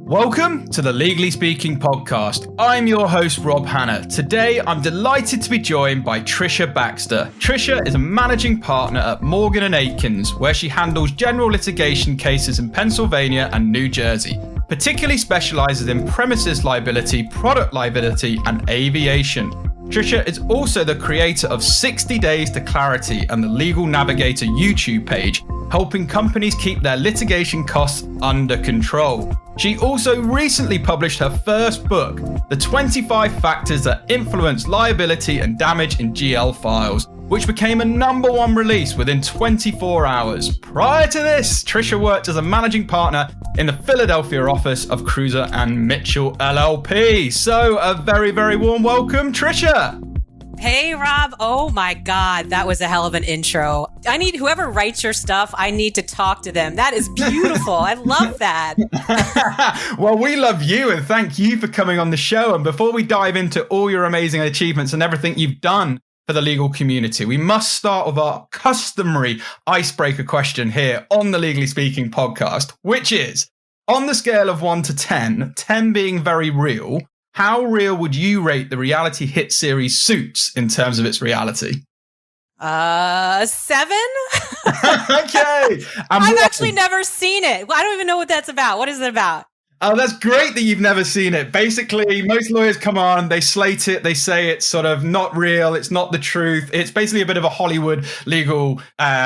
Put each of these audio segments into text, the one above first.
Welcome to the Legally Speaking podcast. I'm your host, Rob Hanna. Today, I'm delighted to be joined by Patricia Baxter. Patricia is a managing partner at Morgan Akins, where she handles general litigation cases in Pennsylvania and New Jersey, particularly specializes in premises liability, product liability, and aviation. Patricia is also the creator of 60 Days to Clarity and the Legal Navigator YouTube page, helping companies keep their litigation costs under control. She also recently published her first book, The 25 Factors That Influence Liability and Damage in GL Files, which became a #1 release within 24 hours. Prior to this, Patricia worked as a managing partner in the Philadelphia office of Cruiser and Mitchell LLP. So a very, very warm welcome, Patricia. Hey, Rob. Oh my God, that was a hell of an intro. I need whoever writes your stuff, I need to talk to them. That is beautiful. I love that. Well, we love you and thank you for coming on the show. And before we dive into all your amazing achievements and everything you've done for the legal community, we must start with our customary icebreaker question here on the Legally Speaking podcast, which is, on the scale of 1 to 10, 10 being very real, how real would you rate the reality hit series Suits in terms of its reality? 7? Okay. I've actually never seen it. I don't even know what that's about. What is it about? Oh, that's great that you've never seen it. Basically, most lawyers come on, they slate it, they say it's sort of not real, it's not the truth. It's basically a bit of a Hollywood legal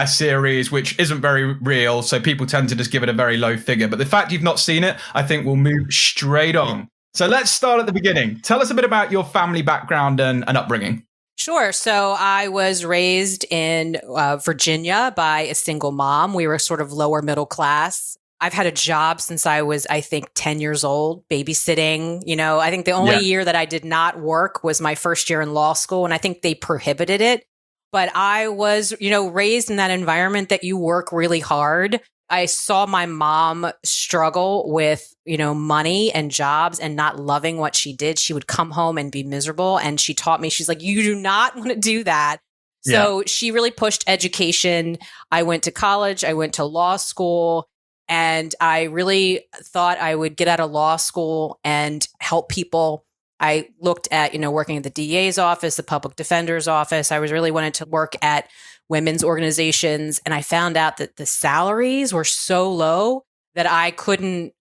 series, which isn't very real, so people tend to just give it a very low figure. But the fact you've not seen it, I think we'll move straight on. So let's start at the beginning. Tell us a bit about your family background and upbringing. Sure. So I was raised in Virginia by a single mom. We were sort of lower middle class. I've had a job since I was, I think, 10 years old, babysitting. You know, I think the only year that I did not work was my first year in law school, and I think they prohibited it. But I was, raised in that environment that you work really hard. I saw my mom struggle with, money and jobs and not loving what she did. She would come home and be miserable. And she taught me, she's like, you do not want to do that. So she really pushed education. I went to college. I went to law school. And I really thought I would get out of law school and help people. I looked at, working at the DA's office, the public defender's office. I was really wanted to work at women's organizations. And I found out that the salaries were so low that I couldn't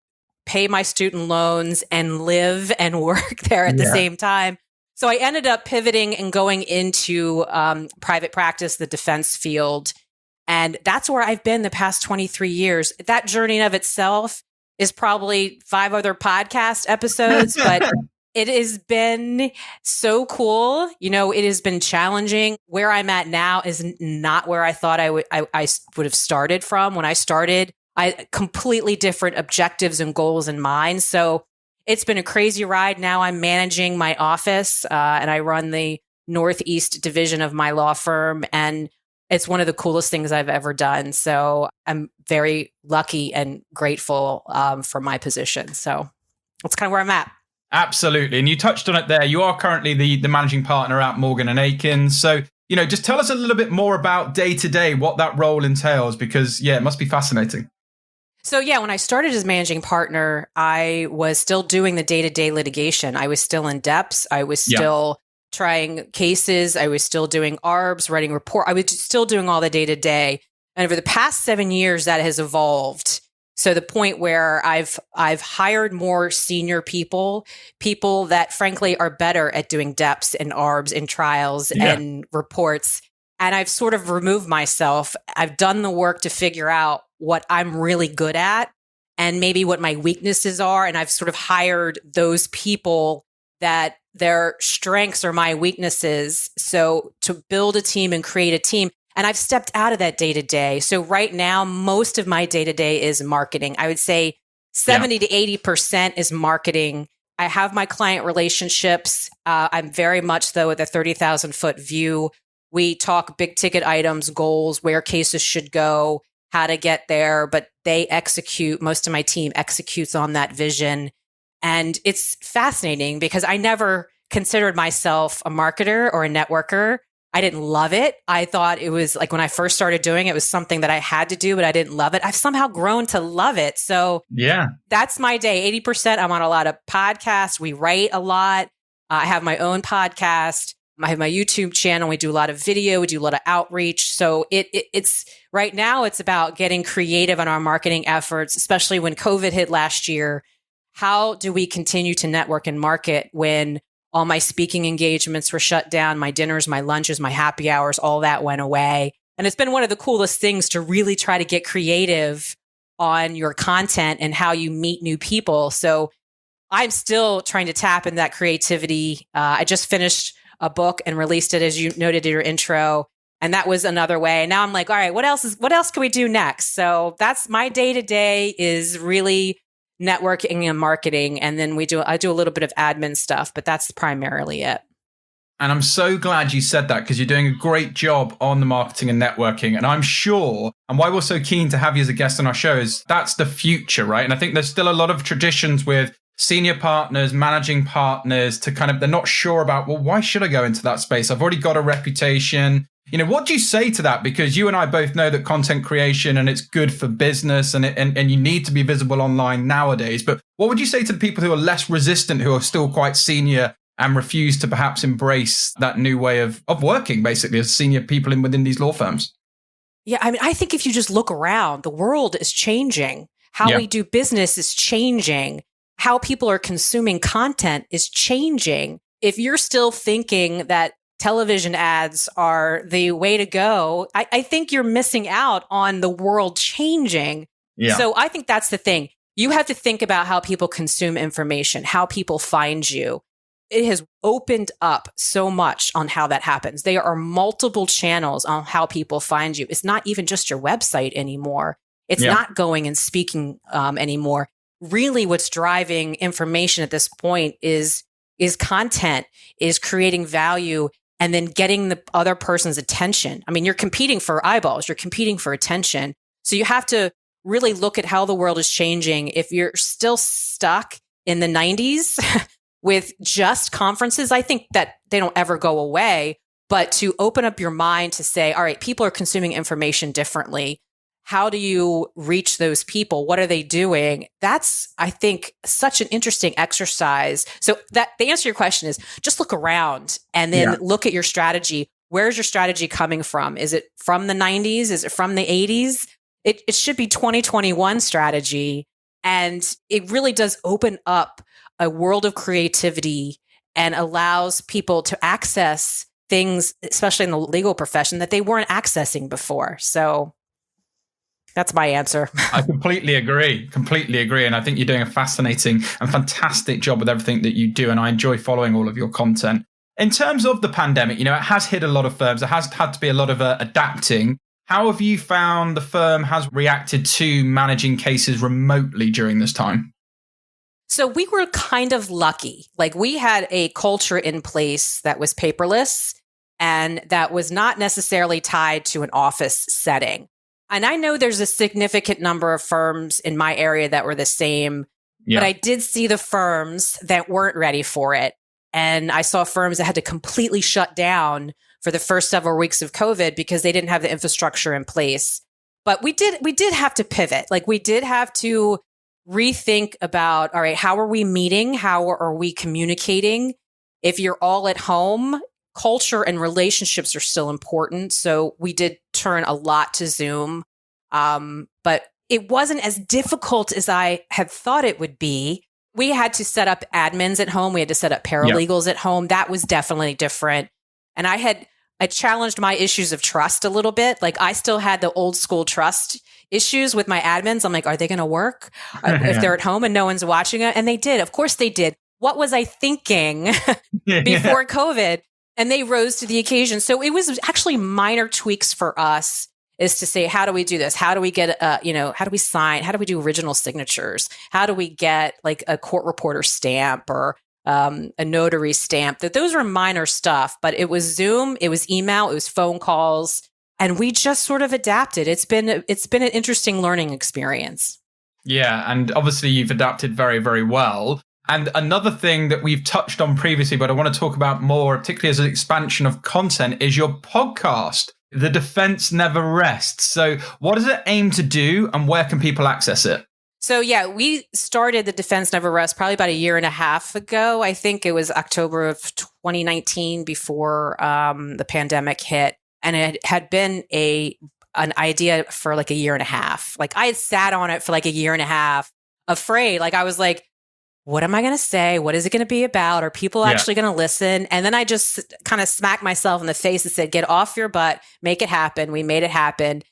pay my student loans and live and work there at the same time. So I ended up pivoting and going into private practice, the defense field. And that's where I've been the past 23 years. That journey in of itself is probably 5 other podcast episodes, but it has been so cool. It has been challenging. Where I'm at now is not where I thought I would have started from. When I started, I completely different objectives and goals in mind. So it's been a crazy ride. Now I'm managing my office and I run the Northeast division of my law firm. And it's one of the coolest things I've ever done. So I'm very lucky and grateful for my position. So that's kind of where I'm at. Absolutely. And you touched on it there. You are currently the managing partner at Morgan Akins. So, just tell us a little bit more about day to day, what that role entails, because, it must be fascinating. So, when I started as managing partner, I was still doing the day-to-day litigation. I was still in depths. I was still trying cases. I was still doing ARBs, writing report. I was still doing all the day-to-day. And over the past 7 years, that has evolved. So the point where I've hired more senior people that frankly are better at doing depths and ARBs and trials and reports. And I've sort of removed myself. I've done the work to figure out what I'm really good at and maybe what my weaknesses are. And I've sort of hired those people that their strengths are my weaknesses. So to build a team and create a team. And I've stepped out of that day to day. So right now, most of my day to day is marketing. I would say 70 to 80% is marketing. I have my client relationships. I'm very much, though, with a 30,000 foot view. We talk big ticket items, goals, where cases should go, how to get there. But they execute. Most of my team executes on that vision. And it's fascinating because I never considered myself a marketer or a networker. I didn't love it. I thought it was like when I first started doing it, it was something that I had to do, but I didn't love it. I've somehow grown to love it. So yeah, that's my day. 80%, I'm on a lot of podcasts. We write a lot. I have my own podcast. I have my YouTube channel. We do a lot of video. We do a lot of outreach. So it's right now, it's about getting creative on our marketing efforts, especially when COVID hit last year. How do we continue to network and market when all my speaking engagements were shut down, my dinners, my lunches, my happy hours, all that went away. And it's been one of the coolest things to really try to get creative on your content and how you meet new people. So I'm still trying to tap into that creativity. I just finished a book and released it, as you noted in your intro. And that was another way. Now I'm like, all right, what else can we do next? So that's my day to day is really networking and marketing. And then I do a little bit of admin stuff, but that's primarily it. And I'm so glad you said that because you're doing a great job on the marketing and networking. And I'm sure, and why we're so keen to have you as a guest on our show is that's the future, right? And I think there's still a lot of traditions with senior partners, managing partners to they're not sure about, well, why should I go into that space? I've already got a reputation. What do you say to that? Because you and I both know that content creation and it's good for business and you need to be visible online nowadays. But what would you say to the people who are less resistant, who are still quite senior and refuse to perhaps embrace that new way of working, basically, as senior people within these law firms? Yeah, I mean, I think if you just look around, the world is changing. How we do business is changing. How people are consuming content is changing. If you're still thinking that television ads are the way to go, I think you're missing out on the world changing. Yeah. So I think that's the thing. You have to think about how people consume information, how people find you. It has opened up so much on how that happens. There are multiple channels on how people find you. It's not even just your website anymore. It's not going and speaking anymore. Really, what's driving information at this point is content, is creating value, and then getting the other person's attention. I mean, you're competing for eyeballs, you're competing for attention. So you have to really look at how the world is changing. If you're still stuck in the 90s with just conferences, I think that they don't ever go away. But to open up your mind to say, all right, people are consuming information differently. How do you reach those people? What are they doing? That's, I think, such an interesting exercise. So that the answer to your question is just look around and then look at your strategy. Where's your strategy coming from? Is it from the 90s? Is it from the 80s? It should be 2021 strategy. And it really does open up a world of creativity and allows people to access things, especially in the legal profession, that they weren't accessing before. So that's my answer. I completely agree. And I think you're doing a fascinating and fantastic job with everything that you do. And I enjoy following all of your content. In terms of the pandemic, it has hit a lot of firms. It has had to be a lot of adapting. How have you found the firm has reacted to managing cases remotely during this time? So we were kind of lucky. Like we had a culture in place that was paperless and that was not necessarily tied to an office setting. And I know there's a significant number of firms in my area that were the same, but I did see the firms that weren't ready for it. And I saw firms that had to completely shut down for the first several weeks of COVID because they didn't have the infrastructure in place. But we did have to pivot. Like we did have to rethink about, all right, how are we meeting? How are we communicating? If you're all at home, culture and relationships are still important. So we did turn a lot to Zoom. But it wasn't as difficult as I had thought it would be. We had to set up admins at home. We had to set up paralegals at home. That was definitely different. And I challenged my issues of trust a little bit. Like I still had the old school trust issues with my admins. I'm like, are they going to work if they're at home and no one's watching it? And they did. Of course they did. What was I thinking before COVID? And they rose to the occasion. So it was actually minor tweaks for us is to say, how do we do this? How do we get, how do we sign? How do we do original signatures? How do we get like a court reporter stamp or a notary stamp? Those were minor stuff, but it was Zoom, it was email, it was phone calls, and we just sort of adapted. It's been an interesting learning experience. Yeah, and obviously you've adapted very, very well. And another thing that we've touched on previously, but I want to talk about more, particularly as an expansion of content, is your podcast, The Defense Never Rests. So what does it aim to do and where can people access it? So yeah, we started The Defense Never Rests probably about a year and a half ago. I think it was October of 2019 before the pandemic hit. And it had been an idea for like a year and a half. Like I had sat on it for like a year and a half, afraid. Like I was like, what am I going to say? What is it going to be about? Are people actually going to listen? And then I just kind of smacked myself in the face and said, get off your butt, make it happen. We made it happen.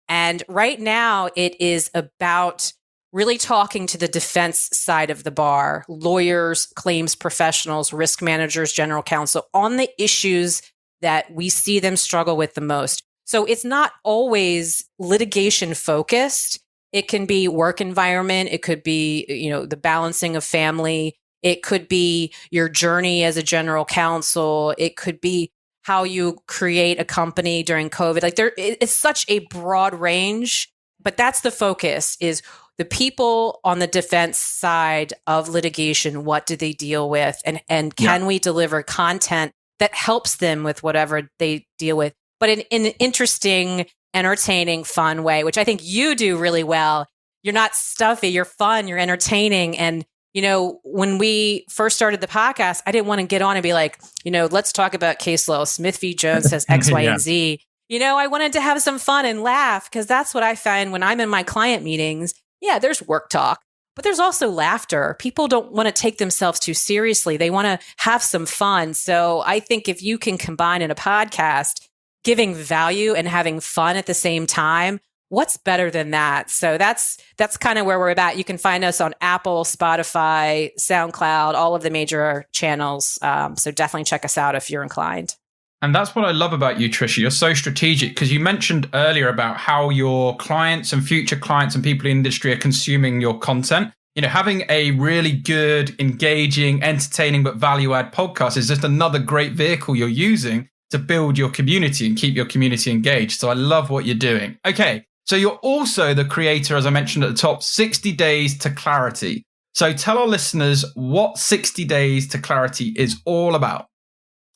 And right now it is about really talking to the defense side of the bar, lawyers, claims professionals, risk managers, general counsel on the issues that we see them struggle with the most. So it's not always litigation focused. It can be work environment. It could be, the balancing of family. It could be your journey as a general counsel. It could be how you create a company during COVID. Like it's such a broad range, but that's the focus is the people on the defense side of litigation. What do they deal with? And can we deliver content that helps them with whatever they deal with, but in an interesting, entertaining, fun way, which I think you do really well. You're not stuffy, you're fun, you're entertaining. And, when we first started the podcast, I didn't want to get on and be like, let's talk about case law. Smith v. Jones says X, Y, and Z. I wanted to have some fun and laugh because that's what I find when I'm in my client meetings. Yeah, there's work talk, but there's also laughter. People don't want to take themselves too seriously. They want to have some fun. So I think if you can combine in a podcast, giving value and having fun at the same time, what's better than that? So that's kind of where we're at. You can find us on Apple, Spotify, SoundCloud, all of the major channels. So definitely check us out if you're inclined. And that's what I love about you, Tricia. You're so strategic because you mentioned earlier about how your clients and future clients and people in the industry are consuming your content. Having a really good, engaging, entertaining, but value-add podcast is just another great vehicle you're using to build your community and keep your community engaged. So I love what you're doing. Okay, so you're also the creator, as I mentioned at the top, 60 Days to Clarity. So tell our listeners what 60 Days to Clarity is all about.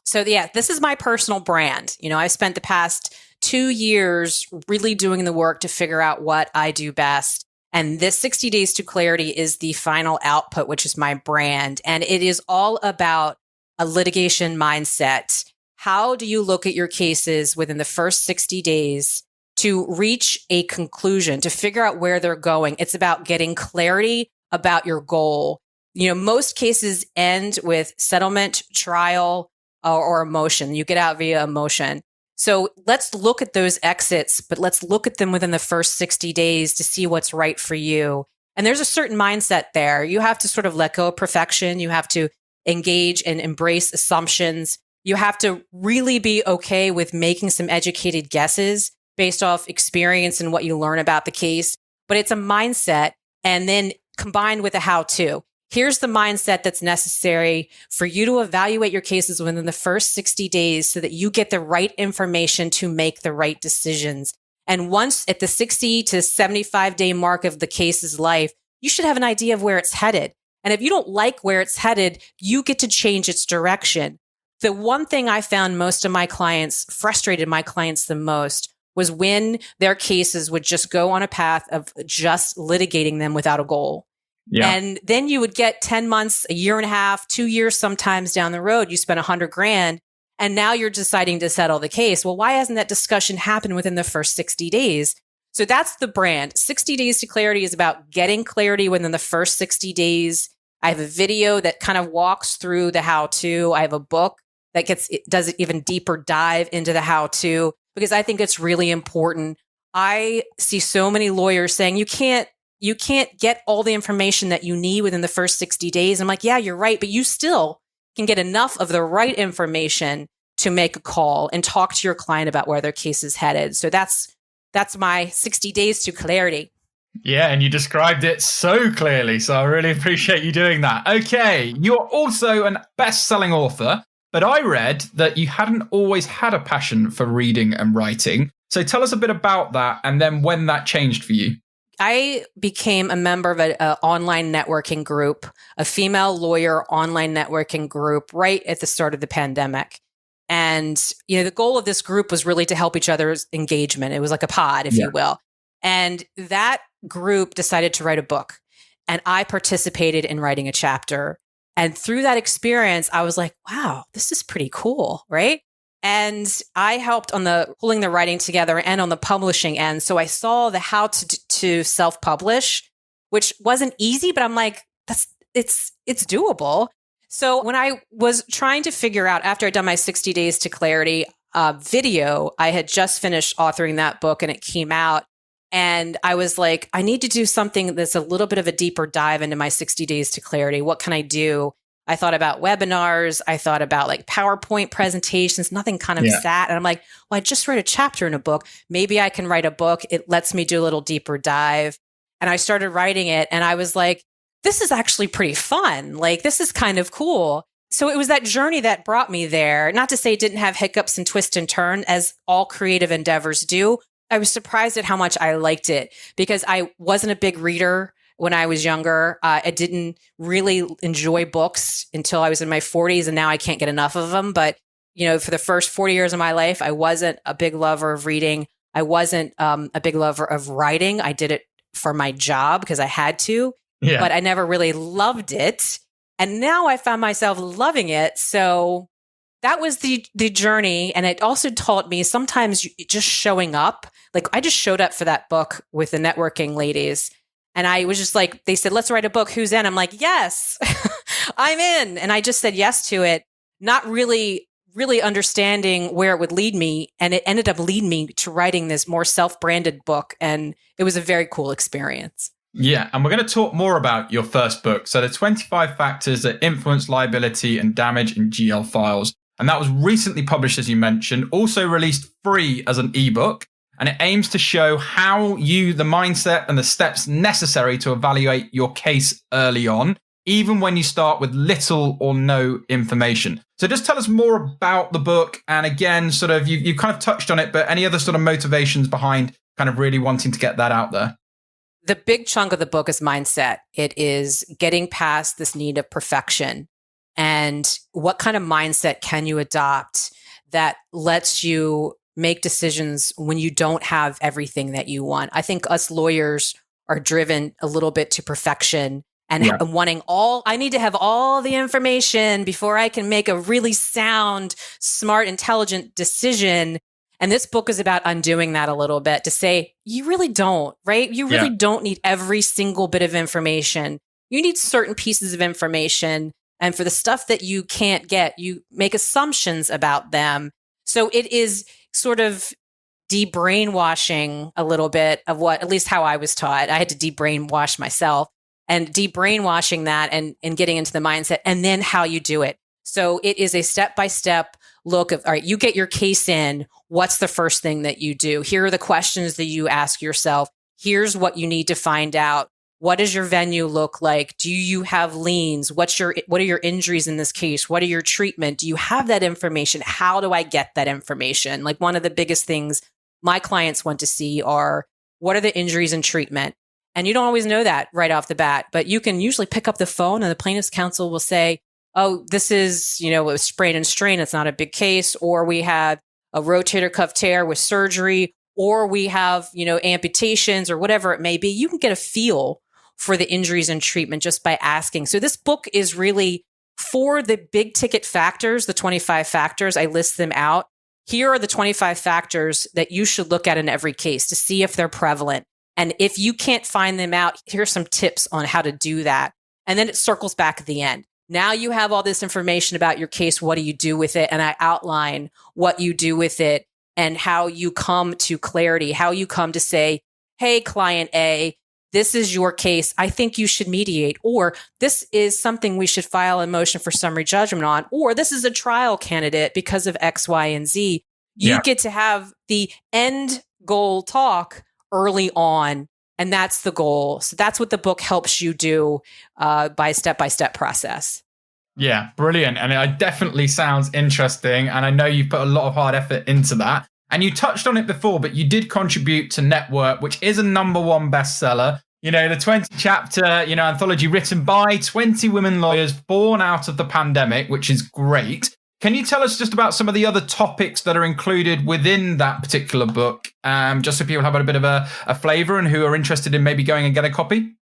So yeah, this is my personal brand. I've spent the past 2 years really doing the work to figure out what I do best. And this 60 Days to Clarity is the final output, which is my brand. And it is all about a litigation mindset. How do you look at your cases within the first 60 days to reach a conclusion, to figure out where they're going? It's about getting clarity about your goal. Most cases end with settlement, trial, or emotion. You get out via emotion. So let's look at those exits, but let's look at them within the first 60 days to see what's right for you. And there's a certain mindset there. You have to sort of let go of perfection. You have to engage and embrace assumptions. You have to really be okay with making some educated guesses based off experience and what you learn about the case. But it's a mindset and then combined with a how-to. Here's the mindset that's necessary for you to evaluate your cases within the first 60 days so that you get the right information to make the right decisions. And once at the 60 to 75 day mark of the case's life, you should have an idea of where it's headed. And if you don't like where it's headed, you get to change its direction. The one thing I found most of my clients, frustrated my clients the most, was when their cases would just go on a path of just litigating them without a goal. Yeah. And then you would get 10 months, a year and a half, 2 years sometimes down the road, you spent $100,000 and now you're deciding to settle the case. Well, why hasn't that discussion happened within the first 60 days? So that's the brand. 60 Days to Clarity is about getting clarity within the first 60 days. I have a video that kind of walks through the how-to. I have a book that does an even deeper dive into the how-to because I think it's really important. I see so many lawyers saying you can't get all the information that you need within the first 60 days. I'm like, yeah, you're right. But you still can get enough of the right information to make a call and talk to your client about where their case is headed. So that's my 60 Days to Clarity. Yeah, and you described it so clearly. So I really appreciate you doing that. Okay, you're also an best-selling author, but I read that you hadn't always had a passion for reading and writing. So tell us a bit about that and then when that changed for you. I became a member of an online networking group, a female lawyer online networking group right at the start of the pandemic. And, the goal of this group was really to help each other's engagement. It was like a pod, if you will. And that group decided to write a book. And I participated in writing a chapter. And through that experience, I was like, wow, this is pretty cool, right? And I helped on the pulling the writing together and on the publishing end. So I saw the how to self-publish, which wasn't easy, but I'm like, it's doable. So when I was trying to figure out, after I'd done my 60 Days to Clarity video, I had just finished authoring that book and it came out. And I was like, I need to do something that's a little bit of a deeper dive into my 60 Days to Clarity. What can I do? I thought about webinars. I thought about like PowerPoint presentations, nothing kind of sat. And I'm like, well, I just read a chapter in a book. Maybe I can write a book. It lets me do a little deeper dive. And I started writing it. And I was like, this is actually pretty fun. Like, this is kind of cool. So it was that journey that brought me there. Not to say it didn't have hiccups and twists and turns, as all creative endeavors do. I was surprised at how much I liked it because I wasn't a big reader when I was younger. I didn't really enjoy books until I was in my 40s, and now I can't get enough of them. But, for the first 40 years of my life, I wasn't a big lover of reading. I wasn't a big lover of writing. I did it for my job because I had to, but I never really loved it. And now I found myself loving it. So that was the journey. And it also taught me sometimes just showing up. Like, I just showed up for that book with the networking ladies. And I was just like, they said, let's write a book. Who's in? I'm like, yes, I'm in. And I just said yes to it, not really understanding where it would lead me. And it ended up leading me to writing this more self-branded book. And it was a very cool experience. Yeah, and we're going to talk more about your first book. So the 25 factors that influence liability and damage in GL files. And that was recently published, as you mentioned, also released free as an ebook. And it aims to show how the mindset and the steps necessary to evaluate your case early on, even when you start with little or no information. So just tell us more about the book. And again, sort of, you kind of touched on it, but any other sort of motivations behind kind of really wanting to get that out there? The big chunk of the book is mindset. It is getting past this need of perfection. And what kind of mindset can you adopt that lets you make decisions when you don't have everything that you want? I think us lawyers are driven a little bit to perfection and wanting I need to have all the information before I can make a really sound, smart, intelligent decision. And this book is about undoing that a little bit to say, you really don't, right? You really don't need every single bit of information. You need certain pieces of information. And for the stuff that you can't get, you make assumptions about them. So it is sort of de-brainwashing a little bit of what, at least how I was taught. I had to de-brainwash myself and de-brainwashing that and getting into the mindset and then how you do it. So it is a step-by-step look of, all right, you get your case in. What's the first thing that you do? Here are the questions that you ask yourself. Here's what you need to find out. What does your venue look like? Do you have liens? What are your injuries in this case? What are your treatment? Do you have that information? How do I get that information? Like, one of the biggest things my clients want to see are, what are the injuries and treatment? And you don't always know that right off the bat, but you can usually pick up the phone and the plaintiff's counsel will say, oh, this is, a sprain and strain. It's not a big case. Or we had a rotator cuff tear with surgery, or we have, amputations or whatever it may be. You can get a feel for the injuries and treatment just by asking. So this book is really for the big ticket factors, the 25 factors. I list them out. Here are the 25 factors that you should look at in every case to see if they're prevalent. And if you can't find them out, here's some tips on how to do that. And then it circles back at the end. Now you have all this information about your case. What do you do with it? And I outline what you do with it and how you come to clarity, how you come to say, hey, client A, this is your case. I think you should mediate, or this is something we should file a motion for summary judgment on, or this is a trial candidate because of X, Y, and Z. You get to have the end goal talk early on, and that's the goal. So that's what the book helps you do by step-by-step process. Yeah, brilliant. And it definitely sounds interesting. And I know you've put a lot of hard effort into that. And you touched on it before, but you did contribute to Network, which is a #1 bestseller. You know, the 20 chapter, anthology written by 20 women lawyers born out of the pandemic, which is great. Can you tell us just about some of the other topics that are included within that particular book, just so people have a bit of a flavor and who are interested in maybe going and get a copy?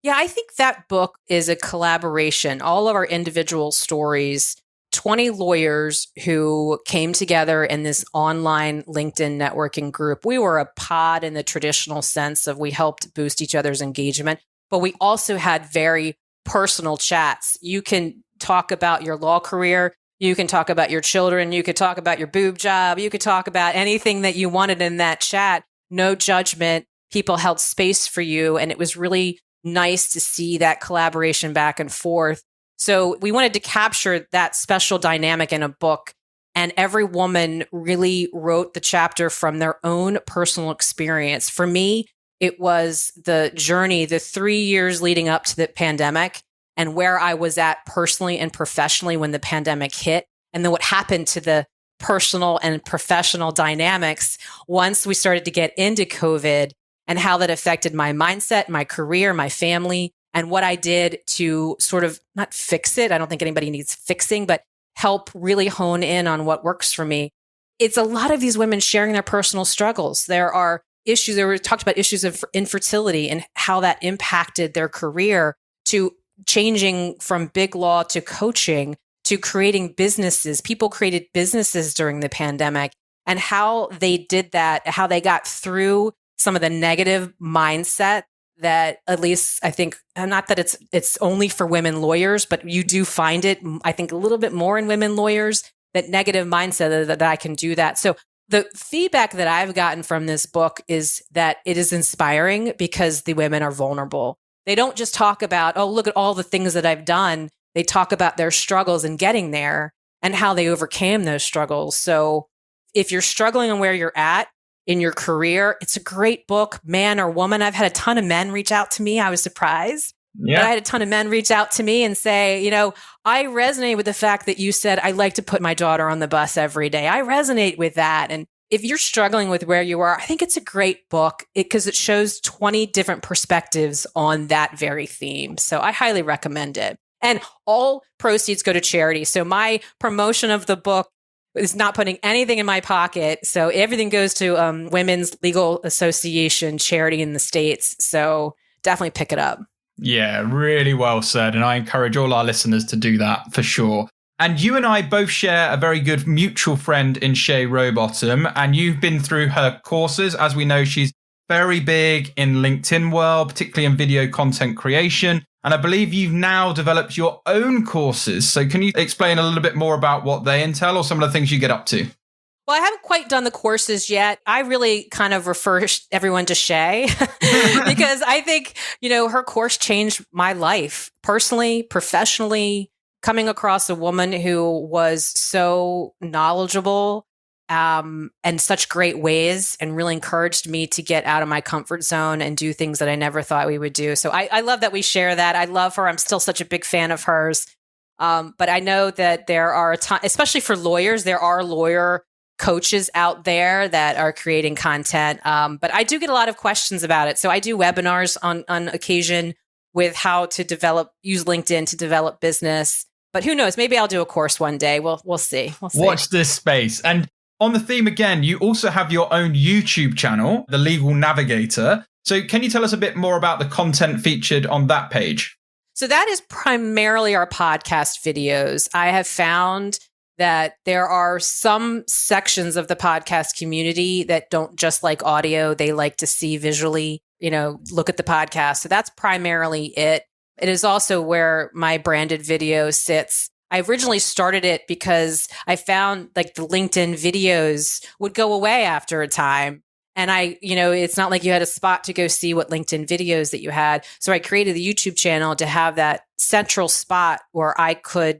Yeah, I think that book is a collaboration. All of our individual stories, 20 lawyers who came together in this online LinkedIn networking group. We were a pod in the traditional sense of we helped boost each other's engagement, but we also had very personal chats. You can talk about your law career. You can talk about your children. You could talk about your boob job. You could talk about anything that you wanted in that chat. No judgment. People held space for you. And it was really nice to see that collaboration back and forth. So we wanted to capture that special dynamic in a book. And every woman really wrote the chapter from their own personal experience. For me, it was the journey, the 3 years leading up to the pandemic, and where I was at personally and professionally when the pandemic hit, and then what happened to the personal and professional dynamics once we started to get into COVID, and how that affected my mindset, my career, my family, and what I did to sort of not fix it. I don't think anybody needs fixing, but help really hone in on what works for me. It's a lot of these women sharing their personal struggles. There are issues, there were talked about issues of infertility and how that impacted their career, to changing from big law to coaching, to creating businesses. People created businesses during the pandemic, and how they did that, how they got through some of the negative mindset that, at least I think, not that it's only for women lawyers, but you do find it, I think, a little bit more in women lawyers, that negative mindset that I can do that. So the feedback that I've gotten from this book is that it is inspiring because the women are vulnerable. They don't just talk about, oh, look at all the things that I've done. They talk about their struggles and getting there and how they overcame those struggles. So if you're struggling on where you're at in your career, it's a great book, man or woman. I've had a ton of men reach out to me. I was surprised. Yeah. But I had a ton of men reach out to me and say, I resonate with the fact that you said, I like to put my daughter on the bus every day. I resonate with that. And if you're struggling with where you are, I think it's a great book because it shows 20 different perspectives on that very theme. So I highly recommend it. And all proceeds go to charity. So my promotion of the book is not putting anything in my pocket. So everything goes to Women's Legal Association charity in the States. So definitely pick it up. Yeah, really well said. And I encourage all our listeners to do that for sure. And you and I both share a very good mutual friend in Shay Rowbottom, and you've been through her courses. As we know, she's very big in LinkedIn world, particularly in video content creation. And I believe you've now developed your own courses. So can you explain a little bit more about what they entail or some of the things you get up to? Well, I haven't quite done the courses yet. I really kind of refer everyone to Shay because I think, her course changed my life personally, professionally. Coming across a woman who was so knowledgeable and such great ways, and really encouraged me to get out of my comfort zone and do things that I never thought we would do. So I love that we share that. I love her. I'm still such a big fan of hers. But I know that there are a ton, especially for lawyers, there are lawyer coaches out there that are creating content. But I do get a lot of questions about it. So I do webinars on occasion with how to use LinkedIn to develop business. But who knows? Maybe I'll do a course one day. We'll see. Watch this space. And on the theme again, you also have your own YouTube channel, the Legal Navigator. So can you tell us a bit more about the content featured on that page? So that is primarily our podcast videos. I have found that there are some sections of the podcast community that don't just like audio. They like to see visually, look at the podcast. So that's primarily it. It is also where my branded video sits. I originally started it because I found like the LinkedIn videos would go away after a time. And it's not like you had a spot to go see what LinkedIn videos that you had. So I created the YouTube channel to have that central spot where I could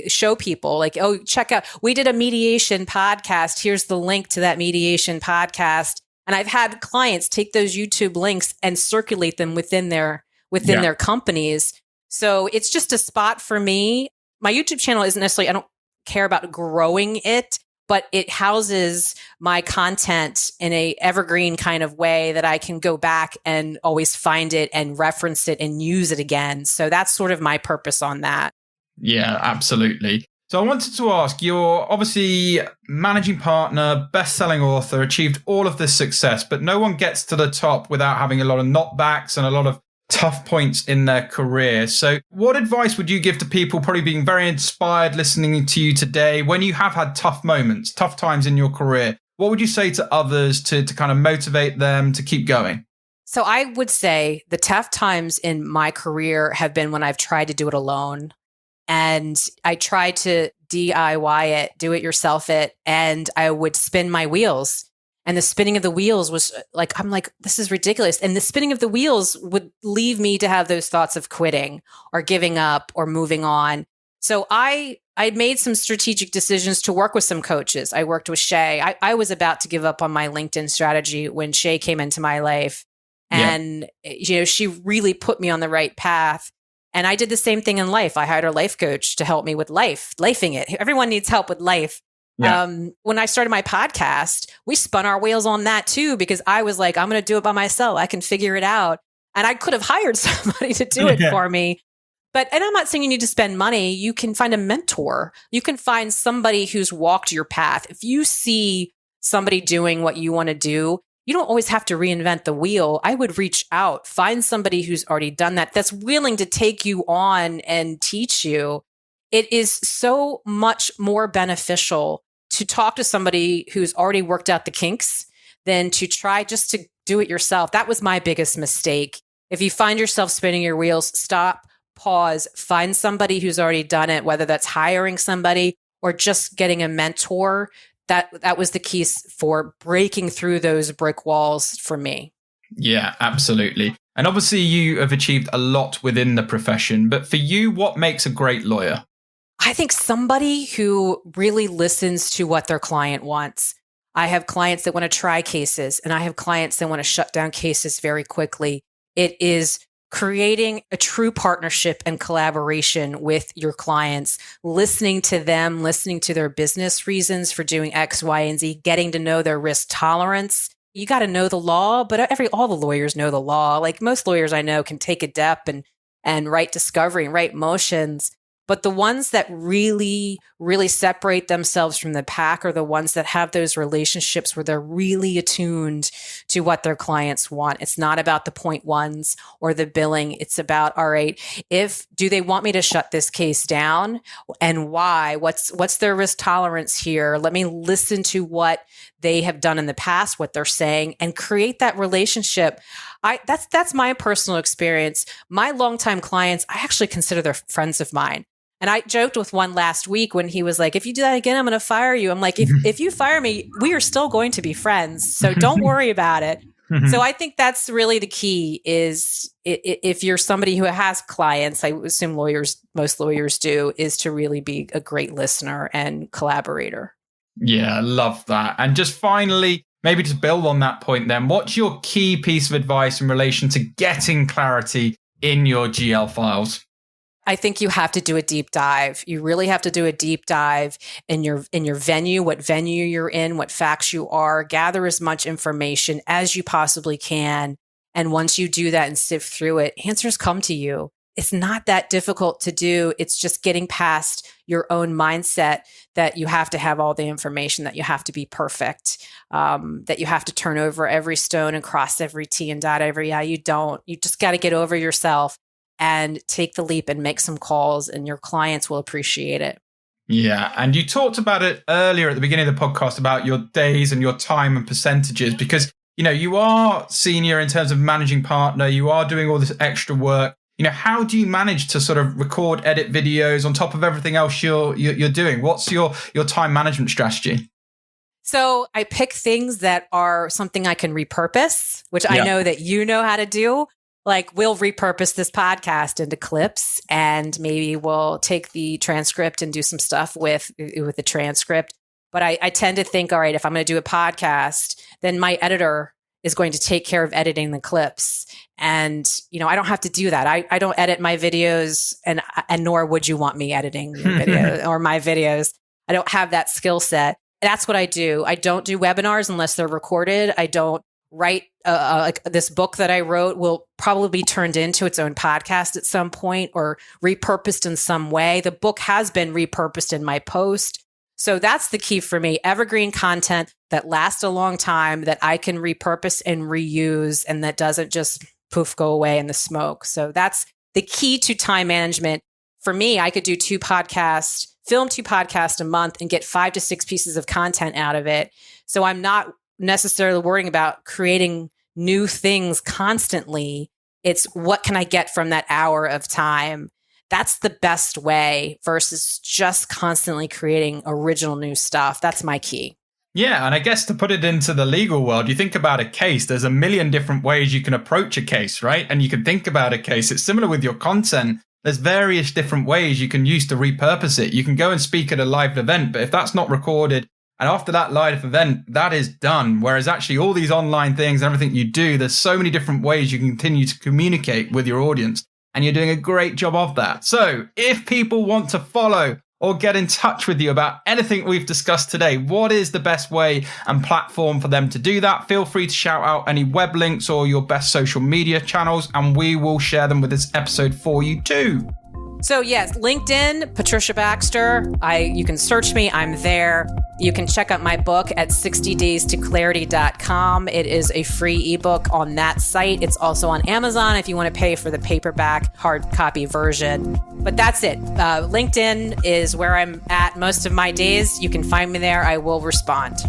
show people like, oh, check out, we did a mediation podcast. Here's the link to that mediation podcast. And I've had clients take those YouTube links and circulate them within their companies. So it's just a spot for me. My YouTube channel isn't necessarily, I don't care about growing it, but it houses my content in a evergreen kind of way that I can go back and always find it and reference it and use it again. So that's sort of my purpose on that. Yeah, absolutely. So I wanted to ask, you're obviously managing partner, best-selling author, achieved all of this success, but no one gets to the top without having a lot of knockbacks and a lot of tough points in their career. So what advice would you give to people probably being very inspired listening to you today when you have had tough moments, tough times in your career? What would you say to others to kind of motivate them to keep going? So I would say the tough times in my career have been when I've tried to do it alone. And I tried to DIY it, do it yourself it, and I would spin my wheels. And the spinning of the wheels was like, I'm like, this is ridiculous. And the spinning of the wheels would leave me to have those thoughts of quitting or giving up or moving on. So I made some strategic decisions to work with some coaches. I worked with Shay. I was about to give up on my LinkedIn strategy when Shay came into my life. And, she really put me on the right path. And I did the same thing in life. I hired a life coach to help me with lifing it. Everyone needs help with life. Yeah. When I started my podcast, we spun our wheels on that too, because I was like, I'm going to do it by myself. I can figure it out. And I could have hired somebody to do it for me. And I'm not saying you need to spend money. You can find a mentor. You can find somebody who's walked your path. If you see somebody doing what you want to do, you don't always have to reinvent the wheel. I would reach out, find somebody who's already done that, that's willing to take you on and teach you. It is so much more beneficial to talk to somebody who's already worked out the kinks than to try just to do it yourself. That was my biggest mistake. If you find yourself spinning your wheels, stop, pause, find somebody who's already done it, whether that's hiring somebody or just getting a mentor. That was the key for breaking through those brick walls for me. Yeah, absolutely. And obviously you have achieved a lot within the profession, but for you, what makes a great lawyer? I think somebody who really listens to what their client wants. I have clients that want to try cases, and I have clients that want to shut down cases very quickly. It is creating a true partnership and collaboration with your clients, listening to them, listening to their business reasons for doing X, Y, and Z, getting to know their risk tolerance. You got to know the law, but all the lawyers know the law. Like most lawyers I know can take a dep and write discovery and write motions. But the ones that really, really separate themselves from the pack are the ones that have those relationships where they're really attuned to what their clients want. It's not about the point ones or the billing. It's about, all right, do they want me to shut this case down and why? What's their risk tolerance here? Let me listen to what they have done in the past, what they're saying, and create that relationship. That's my personal experience. My longtime clients, I actually consider they're friends of mine. And I joked with one last week when he was like, if you do that again, I'm going to fire you. I'm like, if you fire me, we are still going to be friends. So don't worry about it. So I think that's really the key is if you're somebody who has clients, I assume most lawyers do, is to really be a great listener and collaborator. Yeah, I love that. And just finally, maybe to build on that point then, what's your key piece of advice in relation to getting clarity in your GL files? I think you have to do a deep dive. You really have to do a deep dive in your venue, what venue you're in, what facts you are, gather as much information as you possibly can. And once you do that and sift through it, answers come to you. It's not that difficult to do. It's just getting past your own mindset that you have to have all the information, that you have to be perfect, that you have to turn over every stone and cross every T and dot every I. You don't. You just got to get over yourself and take the leap and make some calls, and your clients will appreciate it. Yeah. And you talked about it earlier at the beginning of the podcast about your days and your time and percentages, because, you are senior in terms of managing partner. You are doing all this extra work. How do you manage to sort of record, edit videos on top of everything else you're doing? What's your time management strategy? So I pick things that are something I can repurpose, which I know that you know how to do. Like we'll repurpose this podcast into clips, and maybe we'll take the transcript and do some stuff with the transcript. But I tend to think, all right, if I'm going to do a podcast, then my editor is going to take care of editing the clips. And, I don't have to do that. I don't edit my videos, and nor would you want me editing your video or my videos. I don't have that skill set. that's what I do. I don't do webinars unless they're recorded. I don't write like this book that I wrote will probably be turned into its own podcast at some point or repurposed in some way. The book has been repurposed in my post. So that's the key for me. Evergreen content that lasts a long time that I can repurpose and reuse and that doesn't just poof, go away in the smoke. So that's the key to time management. For me, I could do film 2 podcasts a month and get 5 to 6 pieces of content out of it. So I'm not necessarily worrying about creating new things constantly. It's what can I get from that hour of time? That's the best way versus just constantly creating original new stuff. That's my key. Yeah, and I guess to put it into the legal world, you think about a case, there's a million different ways you can approach a case, right? And you can think about a case. It's similar with your content. There's various different ways you can use to repurpose it. You can go and speak at a live event, but if that's not recorded, and after that live event, that is done. Whereas actually all these online things and everything you do, there's so many different ways you can continue to communicate with your audience. And you're doing a great job of that. So if people want to follow or get in touch with you about anything we've discussed today, what is the best way and platform for them to do that? Feel free to shout out any web links or your best social media channels, and we will share them with this episode for you too. So yes, LinkedIn, Patricia Baxter. You can search me. I'm there. You can check out my book at 60daystoclarity.com. It is a free ebook on that site. It's also on Amazon if you want to pay for the paperback hard copy version. But that's it. LinkedIn is where I'm at most of my days. You can find me there. I will respond.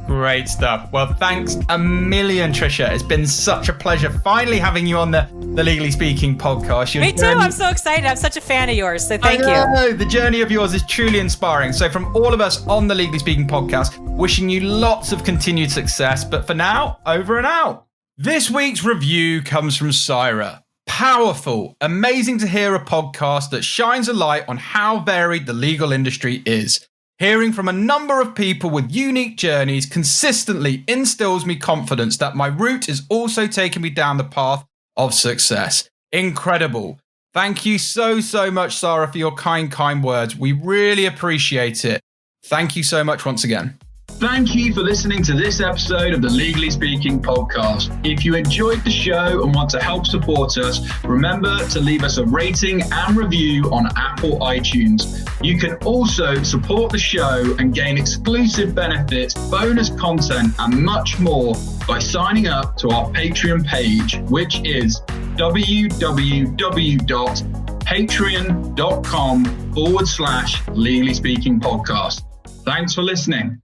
Great stuff. Well, thanks a million, Tricia. It's been such a pleasure finally having you on the Legally Speaking podcast. Me too. I'm so excited. I'm such a fan of yours. So thank you. The journey of yours is truly inspiring. So from all of us on the Legally Speaking podcast, wishing you lots of continued success. But for now, over and out. This week's review comes from Syra. Powerful. Amazing to hear a podcast that shines a light on how varied the legal industry is. Hearing from a number of people with unique journeys consistently instills me confidence that my route is also taking me down the path of success. Incredible. Thank you so much, Sarah, for your kind words. We really appreciate it. Thank you so much once again. Thank you for listening to this episode of the Legally Speaking podcast. If you enjoyed the show and want to help support us, remember to leave us a rating and review on Apple iTunes. You can also support the show and gain exclusive benefits, bonus content, and much more by signing up to our Patreon page, which is www.patreon.com/Legally Speaking podcast. Thanks for listening.